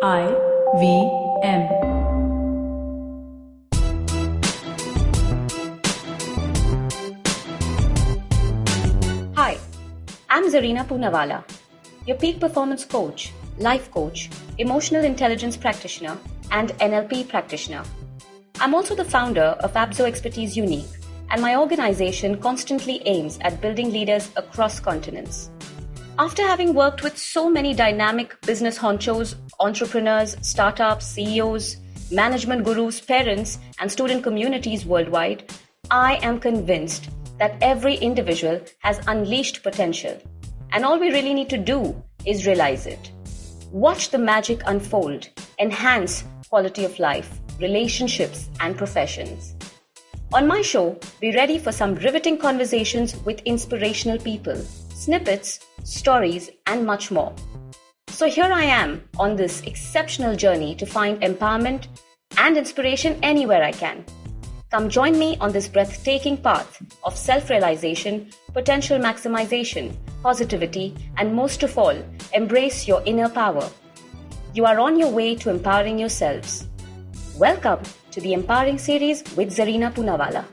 IVM. Hi, I'm Zarina Poonawalla, your peak performance coach, life coach, emotional intelligence practitioner, and NLP practitioner. I'm also the founder of Abzo Expertise Unique, and my organization constantly aims at building leaders across continents. After having worked with so many dynamic business honchos, entrepreneurs, startups, CEOs, management gurus, parents, and student communities worldwide, I am convinced that every individual has unleashed potential, and all we really need to do is realize it. Watch the magic unfold, enhance quality of life, relationships, and professions. On my show, be ready for some riveting conversations with inspirational people, snippets, stories, and much more. So here I am on this exceptional journey to find empowerment and inspiration anywhere I can. Come join me on this breathtaking path of self-realization, potential maximization, positivity, and most of all, embrace your inner power. You are on your way to empowering yourselves. Welcome to the Empowering Series with Zarina Poonawalla.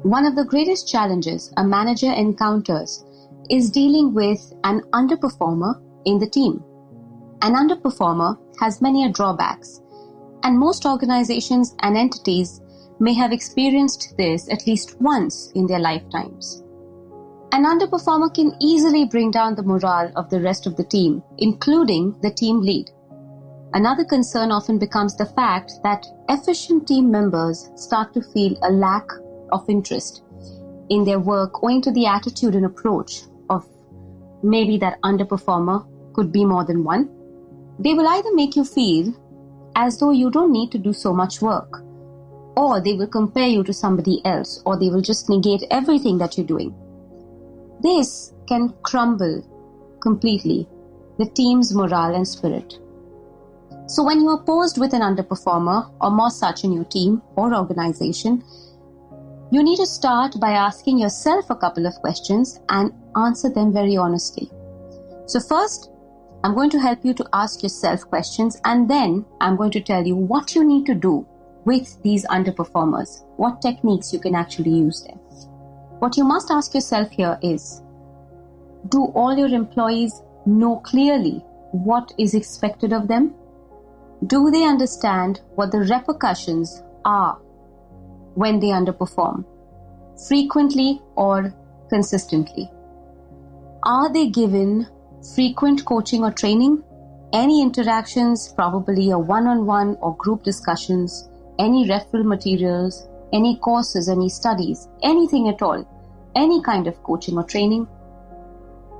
One of the greatest challenges a manager encounters is dealing with an underperformer in the team. An underperformer has many drawbacks, and most organizations and entities may have experienced this at least once in their lifetimes. An underperformer can easily bring down the morale of the rest of the team, including the team lead. Another concern often becomes the fact that efficient team members start to feel a lack of interest in their work owing to the attitude and approach of maybe that underperformer, could be more than one. They will either make you feel as though you don't need to do so much work, or they will compare you to somebody else, or they will just negate everything that you're doing. This can crumble completely the team's morale and spirit. So when you are posed with an underperformer or more such in your team or organization, you need to start by asking yourself a couple of questions and answer them very honestly. So first, I'm going to help you to ask yourself questions, and then I'm going to tell you what you need to do with these underperformers, what techniques you can actually use there. What you must ask yourself here is, do all your employees know clearly what is expected of them? Do they understand what the repercussions are when they underperform, frequently or consistently? Are they given frequent coaching or training? Any interactions, probably a one-on-one or group discussions, any referral materials, any courses, any studies, anything at all, any kind of coaching or training?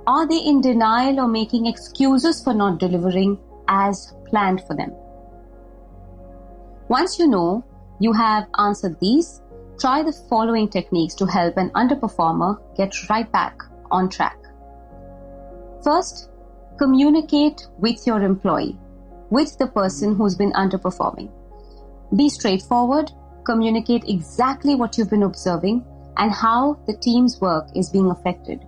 Are they in denial or making excuses for not delivering as planned for them? Once you know you have answered these, try the following techniques to help an underperformer get right back on track. First, communicate with your employee, with the person who's been underperforming. Be straightforward, communicate exactly what you've been observing and how the team's work is being affected,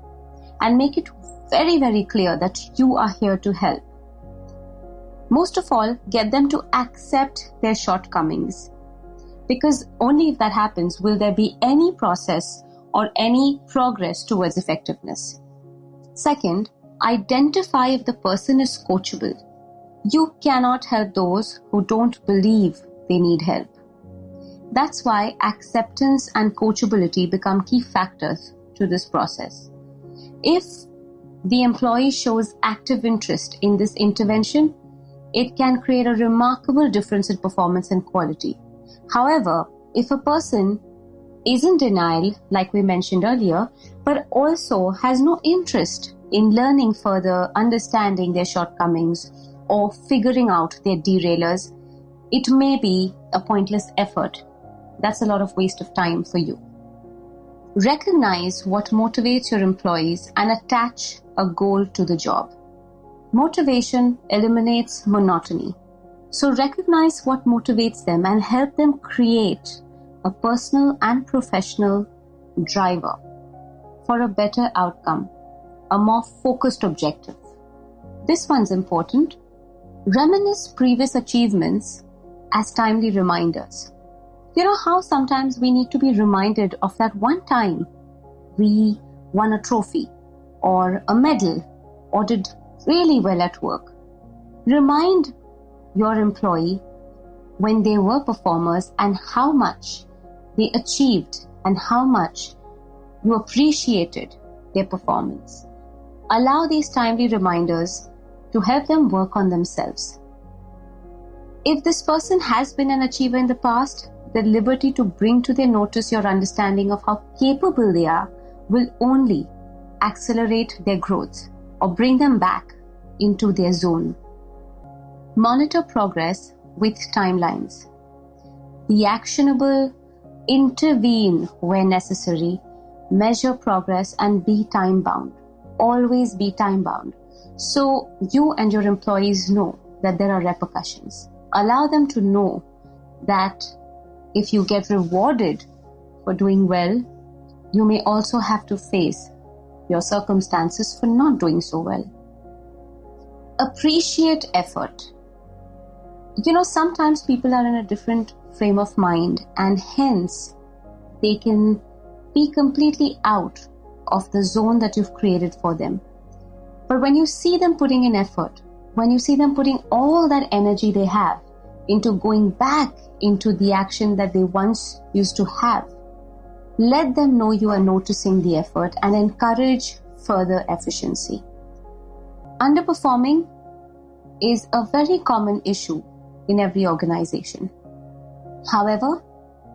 and make it very, very clear that you are here to help. Most of all, get them to accept their shortcomings, because only if that happens will there be any process or any progress towards effectiveness. Second, identify if the person is coachable. You cannot help those who don't believe they need help. That's why acceptance and coachability become key factors to this process. If the employee shows active interest in this intervention, it can create a remarkable difference in performance and quality. However, if a person is in denial, like we mentioned earlier, but also has no interest in learning further, understanding their shortcomings, or figuring out their derailers, it may be a pointless effort. That's a lot of waste of time for you. Recognize what motivates your employees and attach a goal to the job. Motivation eliminates monotony. So recognize what motivates them and help them create a personal and professional driver for a better outcome, a more focused objective. This one's important. Reminisce previous achievements as timely reminders. You know how sometimes we need to be reminded of that one time we won a trophy or a medal or did really well at work. Remind your employee when they were performers and how much they achieved and how much you appreciated their performance. Allow these timely reminders to help them work on themselves. If this person has been an achiever in the past, the liberty to bring to their notice your understanding of how capable they are will only accelerate their growth or bring them back into their zone. Monitor progress with timelines. Be actionable, intervene where necessary, measure progress and be time-bound. Always be time-bound. So you and your employees know that there are repercussions. Allow them to know that if you get rewarded for doing well, you may also have to face your circumstances for not doing so well. Appreciate effort. You know, sometimes people are in a different frame of mind and hence they can be completely out of the zone that you've created for them. But when you see them putting in effort, when you see them putting all that energy they have into going back into the action that they once used to have, let them know you are noticing the effort and encourage further efficiency. Underperforming is a very common issue in every organization. However,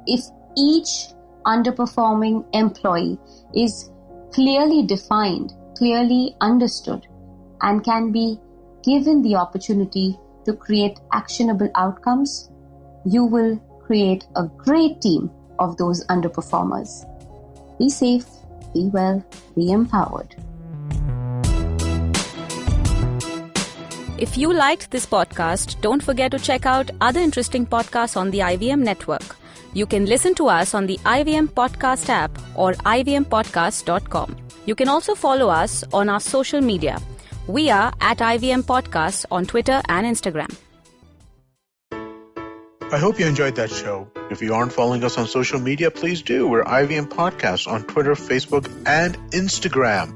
if each underperforming employee is clearly defined, clearly understood, and can be given the opportunity to create actionable outcomes, you will create a great team of those underperformers. Be safe, be well, be empowered. If you liked this podcast, don't forget to check out other interesting podcasts on the IVM network. You can listen to us on the IVM Podcast app or ivmpodcast.com. You can also follow us on our social media. We are at IVM Podcasts on Twitter and Instagram. I hope you enjoyed that show. If you aren't following us on social media, please do. We're IVM Podcasts on Twitter, Facebook, and Instagram.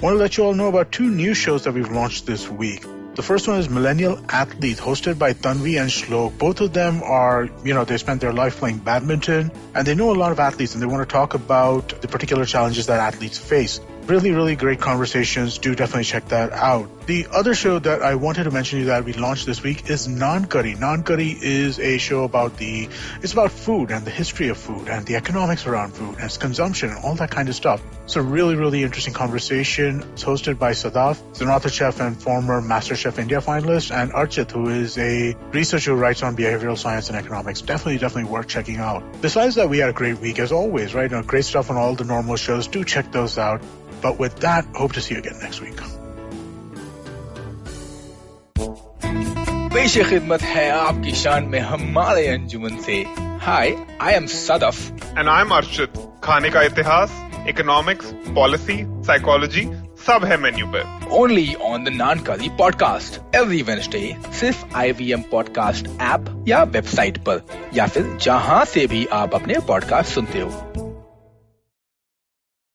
I want to let you all know about 2 new shows that we've launched this week. The first one is Millennial Athlete, hosted by Tanvi and Shlok. Both of them are, they spent their life playing badminton, and they know a lot of athletes, and they want to talk about the particular challenges that athletes face. Really, really great conversations. Do definitely check that out. The other show that I wanted to mention to you that we launched this week is Naan Curry. Naan Curry is a show about it's about food and the history of food and the economics around food and its consumption and all that kind of stuff. It's a really, really interesting conversation. It's hosted by Sadaf, an author chef and former MasterChef India finalist, and Archit, who is a researcher who writes on behavioral science and economics. Definitely worth checking out. Besides that, we had a great week as always, right? Great stuff on all the normal shows. Do check those out. But with that, hope to see you again next week. पेश खिदमत है आपकी शान में हमारे अंजुमन से. Hi, I am Sadaf. And I'm Archit. खाने का इतिहास, economics, policy, psychology, सब है मेन्यू पे. Only on the Naan Curry podcast every Wednesday, सिर्फ IVM podcast ऐप या वेबसाइट पर या फिर जहां से भी आप अपने पॉडकास्ट सुनते हो.